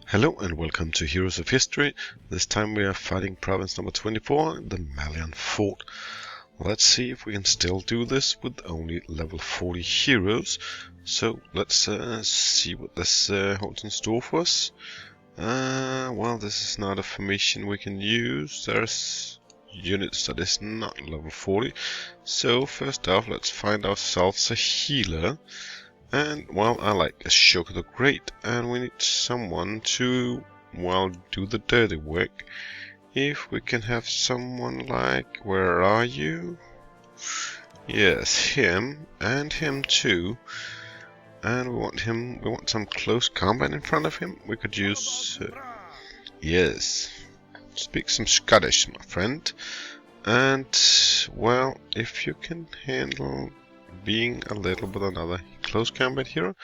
Hello and welcome to Heroes of History. This time we are fighting province number 24, the Malian fort. Let's see if we can still do this with only level 40 heroes. So let's see what this holds in store for us. Well, this is not a formation we can use. There's units that is not level 40. So first off, let's find ourselves a healer. And, well, I like Ashoka the Great, and we need someone to, well, do the dirty work. If we can have someone like, where are you? Yes, him, and him too. And we want some close combat in front of him. We could use, yes, speak some Scottish, my friend. And, well, if you can handle being a little bit another close combat hero,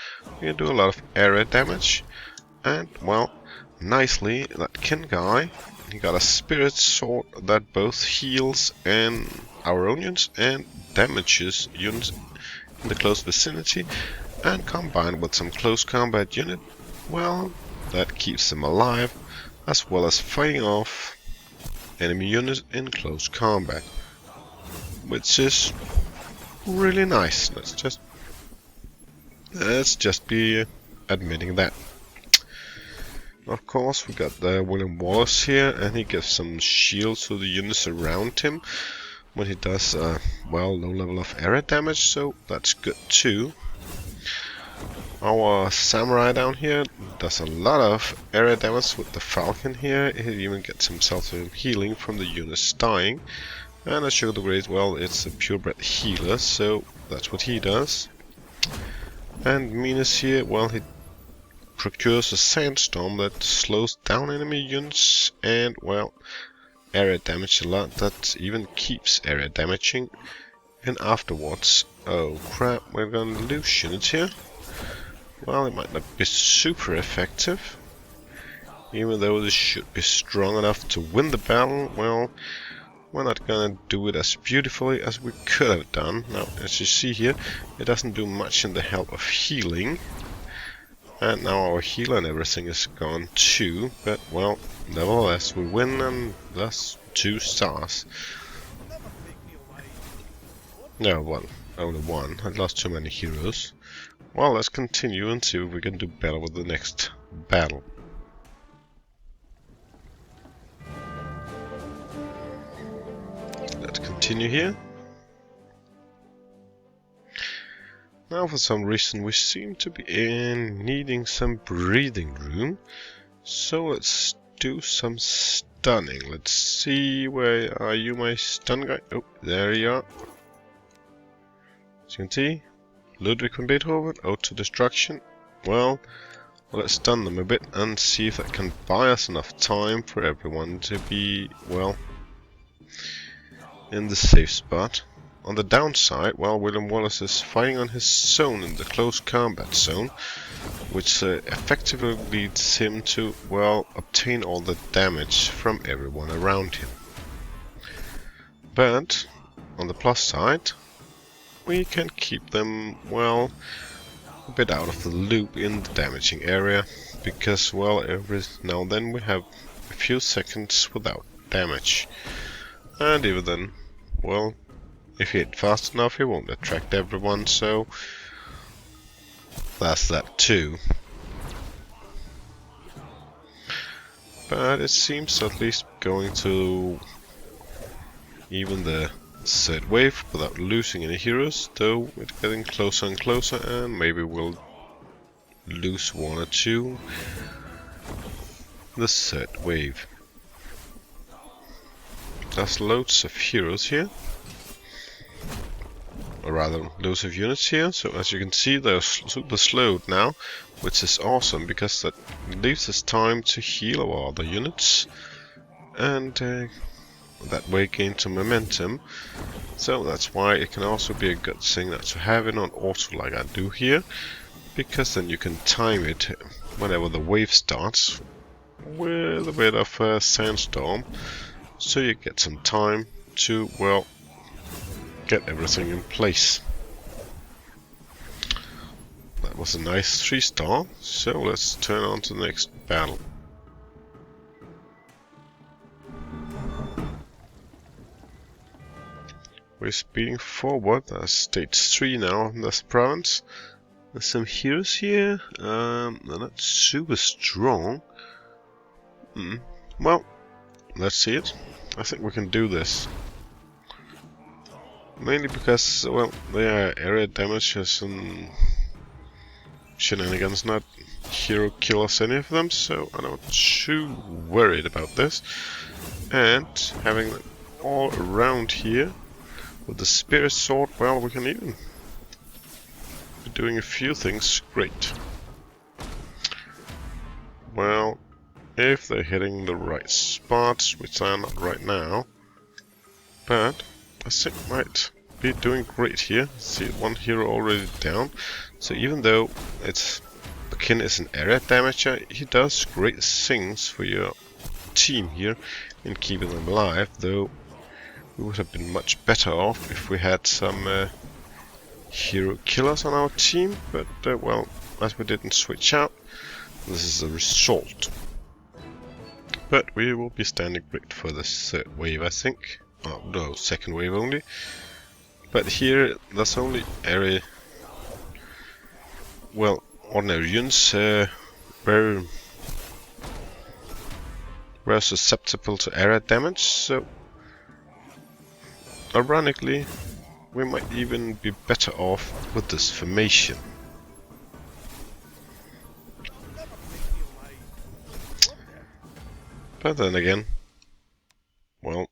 we can do a lot of area damage. And, well, nicely, that Ken guy, he got a spirit sword that both heals and our own units and damages units in the close vicinity, and combined with some close combat unit, well, that keeps them alive as well as fighting off enemy units in close combat, which is really nice. Let's just be admitting that. Of course, we got the William Wallace here, and he gives some shields to the units around him when he does well, low level of area damage, so that's good too. Our samurai down here does a lot of area damage with the falcon here. He even gets himself some healing from the units dying. And Ashoka the Great, well, it's a purebred healer, so that's what he does. And Minas here, well, he procures a sandstorm that slows down enemy units and, well, area damage a lot. That even keeps area damaging. And afterwards, oh crap, we're gonna lose units here. Well, it might not be super effective. Even though this should be strong enough to win the battle, well, we're not gonna do it as beautifully as we could have done. Now, as you see here, it doesn't do much in the help of healing. And now our healer and everything is gone too. But, well, nevertheless, we win and thus 2 stars. No, well, only 1. I lost too many heroes. Well, let's continue and see if we can do better with the next battle. Let's continue here. Now, for some reason, we seem to be needing some breathing room. So let's do some stunning. Let's see, where are you, my stun guy? Oh, there you are. As you can see, Ludwig van Beethoven, Ode to Destruction. Well, let's stun them a bit and see if that can buy us enough time for everyone to be, well, in the safe spot. On the downside, well, William Wallace is fighting on his zone in the close combat zone, which effectively leads him to, well, obtain all the damage from everyone around him. But, on the plus side, we can keep them, well, a bit out of the loop in the damaging area, because, well, every now and then we have a few seconds without damage. And even then, well, if he hit fast enough, he won't attract everyone, so that's that too. But it seems at least going to even the third wave without losing any heroes, though it's getting closer and closer, and maybe we'll lose 1 or 2 the third wave. There's loads of heroes here, or rather loads of units here, so as you can see they're super slowed now, which is awesome because that leaves us time to heal our other units and that way gain some momentum. So that's why it can also be a good thing not to have it on auto like I do here, because then you can time it whenever the wave starts with a bit of a sandstorm, so you get some time to, well, get everything in place. That was a nice 3-star, so let's turn on to the next battle. we're speeding forward. That's stage 3 now in this province. There's some heroes here. They're not super strong. Well, let's see it. I think we can do this. Mainly because, well, their area damages and shenanigans, not hero killers, any of them, so I'm not too worried about this. And having them all around here with the spirit sword, well, we can even be doing a few things great. Well, if they're hitting the right spots, which they are not right now, but I think might be doing great here. See, one hero already down. So even though Kin is an area damager, he does great things for your team here in keeping them alive, though we would have been much better off if we had some hero killers on our team, but well, as we didn't switch out, this is the result. But we will be standing great for this third wave, I think. Oh no, second wave only. But here, that's only area, well, ordinary units very susceptible to area damage, so ironically we might even be better off with this formation. But then again, well,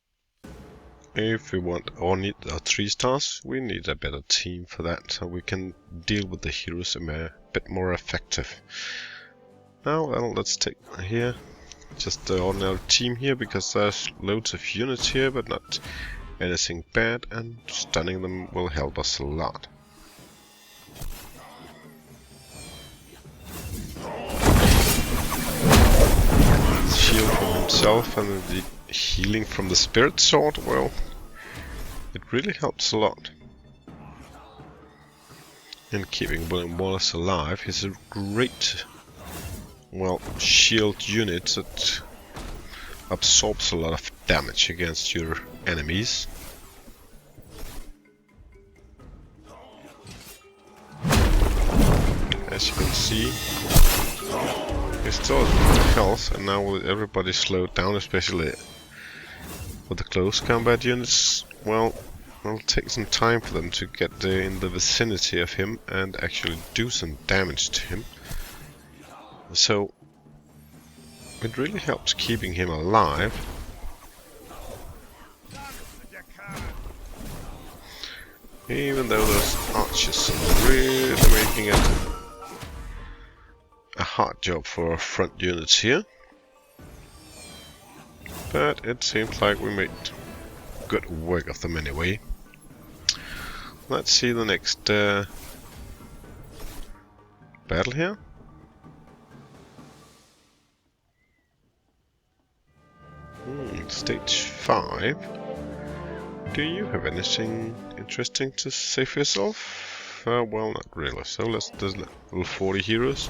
if we want or need our 3 stars, we need a better team for that, so we can deal with the heroes a bit more effective. Now, well, let's take here just the ordinary team here, because there's loads of units here, but not anything bad, and stunning them will help us a lot. Shield from himself and the healing from the spirit sword, well, it really helps a lot in keeping William Wallace alive. He's a great, well, shield unit that absorbs a lot of damage against your enemies. As you can see, he's still at health, and now with everybody slowed down, especially with the close combat units, well, it'll take some time for them to get in the vicinity of him and actually do some damage to him. So it really helps keeping him alive. Even though those archers are really making it a hard job for our front units here. But it seems like we made good work of them anyway. Let's see the next battle here. Stage 5. Do you have anything interesting to say for yourself? Well, not really. So let's do level 40 heroes.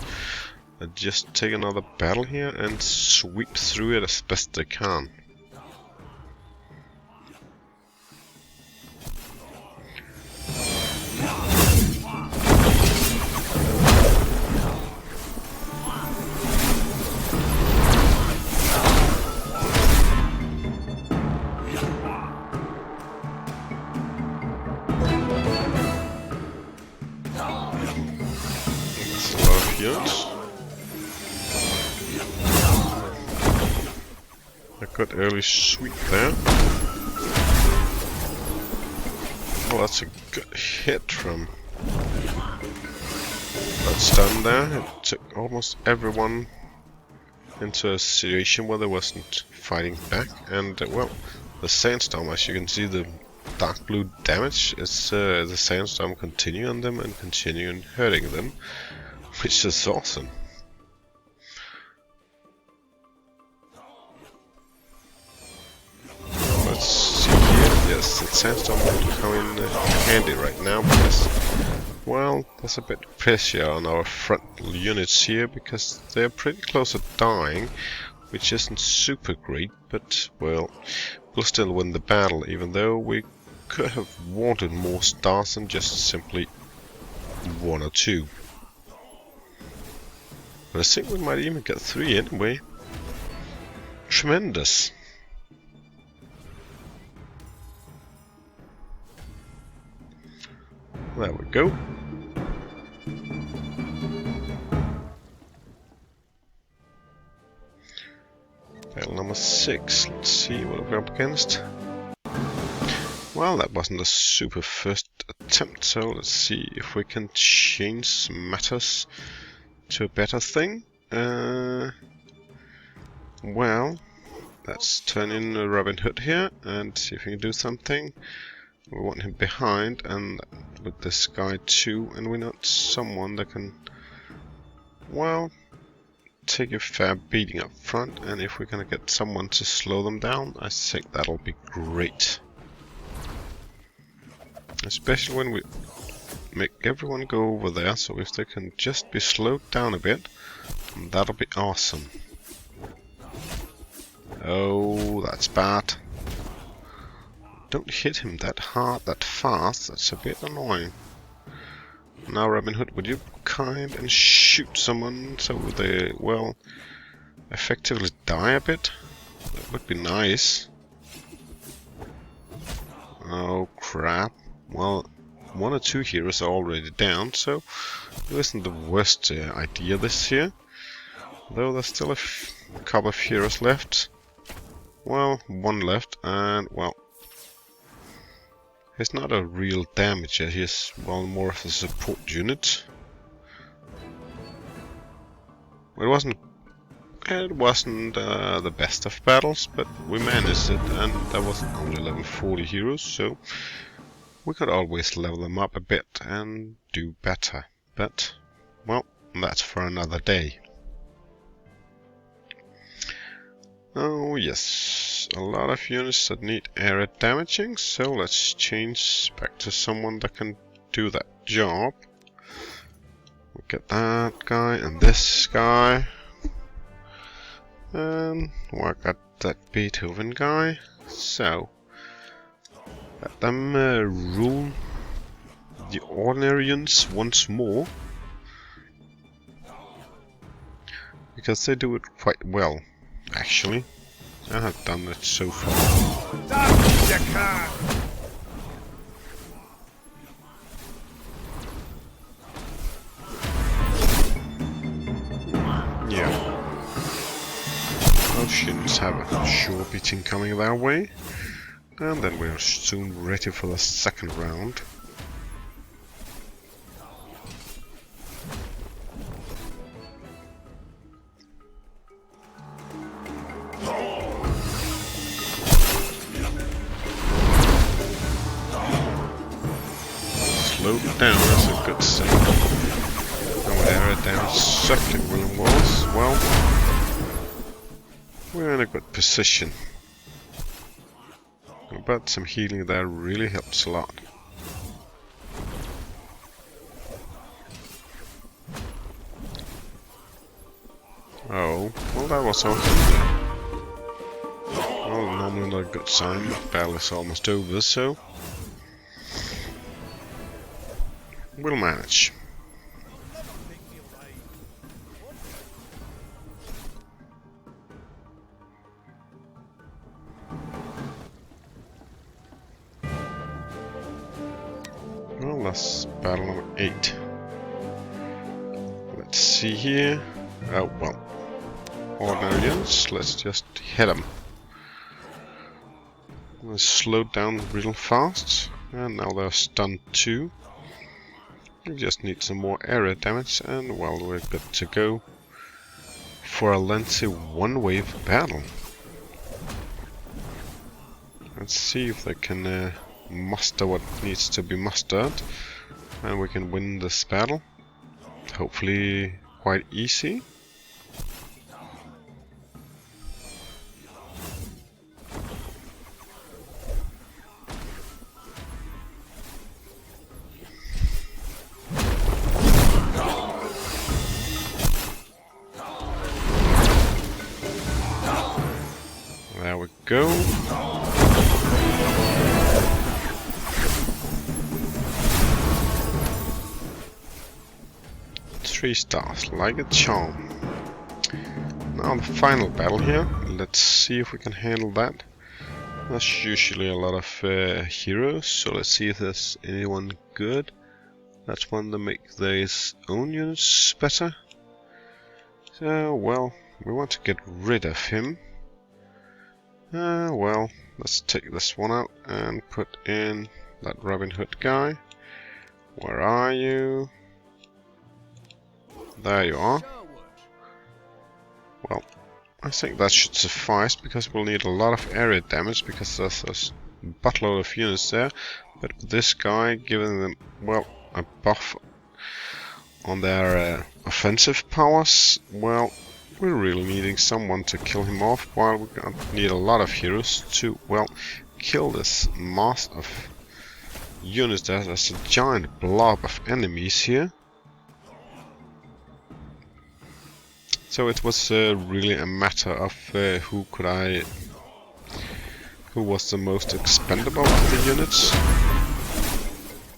Just take another battle here and sweep through it as best they can. That's a lot of units. A good early sweep there. Well, that's a good hit from that stun there. It took almost everyone into a situation where they wasn't fighting back. And, well, the sandstorm, as you can see, the dark blue damage is the sandstorm continue on them and continue hurting them, which is awesome. Let's see here. Yes, the sandstorm will come in handy right now because, well, there's a bit of pressure on our front units here because they're pretty close to dying, which isn't super great, but, well, we'll still win the battle, even though we could have wanted more stars than just simply 1 or 2. But I think we might even get 3 anyway. Tremendous. There we go. Battle number 6. Let's see what we're up against. Well, that wasn't a super first attempt, so let's see if we can change matters to a better thing. Well, let's turn in Robin Hood here and see if we can do something. We want him behind and with this guy too, and we want someone that can, well, take a fair beating up front, and if we're gonna get someone to slow them down, I think that'll be great. Especially when we make everyone go over there, so if they can just be slowed down a bit, that'll be awesome. Oh, that's bad. Don't hit him that hard, that fast, that's a bit annoying. Now Robin Hood, would you kind and shoot someone so they, well, effectively die a bit? That would be nice. Oh crap. Well, 1 or 2 heroes are already down, so it isn't the worst idea this here. Though there's still a couple of heroes left. Well, 1 left, and well, he's not a real damager, he's, well, more of a support unit. It wasn't the best of battles, but we managed it, and that was only level 40 heroes, so we could always level them up a bit and do better. But, well, that's for another day. Oh yes, a lot of units that need area damaging, so let's change back to someone that can do that job. We'll get that guy and this guy. And well, I got that Beethoven guy, so let them rule the Ordinarians once more, because they do it quite well, actually. I have done it so far. Yeah. Those units have a sure beating coming their way. And then we're soon ready for the second round. Slow down, that's a good thing. And with area damage sucking wooden walls, well, we're in a good position. But some healing there really helps a lot. Oh, well that was awesome. Well, normally not a good sign, but battle is almost over, so we'll manage. Well, that's battle number 8. Let's see here. Oh, well. Ordinarians, let's just hit them. Let's slow down real fast. And now they're stunned too. We just need some more area damage, and well, we're good to go for a lengthy one-wave battle. Let's see if they can muster what needs to be mustered, and we can win this battle. Hopefully quite easy. There we go. 3 stars, like a charm. Now the final battle here. Let's see if we can handle that. There's usually a lot of heroes, so let's see if there's anyone good. That's one to make these own units better. So, well, we want to get rid of him. Well, let's take this one out and put in that Robin Hood guy. Where are you? There you are. Well, I think that should suffice, because we'll need a lot of area damage, because there's a buttload of units there. But with this guy, giving them, well, a buff on their offensive powers, well, we're really needing someone to kill him off, while we need a lot of heroes to, well, kill this mass of units. There's a giant blob of enemies here. So it was really a matter of who was the most expendable of the units,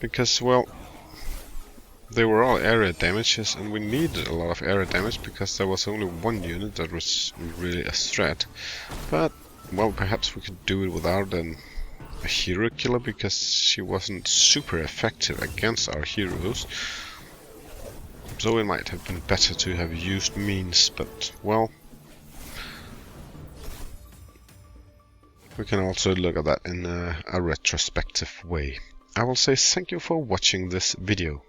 because, well, they were all area damages, and we needed a lot of area damage because there was only one unit that was really a threat. But, well, perhaps we could do it without a hero killer, because she wasn't super effective against our heroes. So it might have been better to have used means, but, well, we can also look at that in a retrospective way. I will say thank you for watching this video.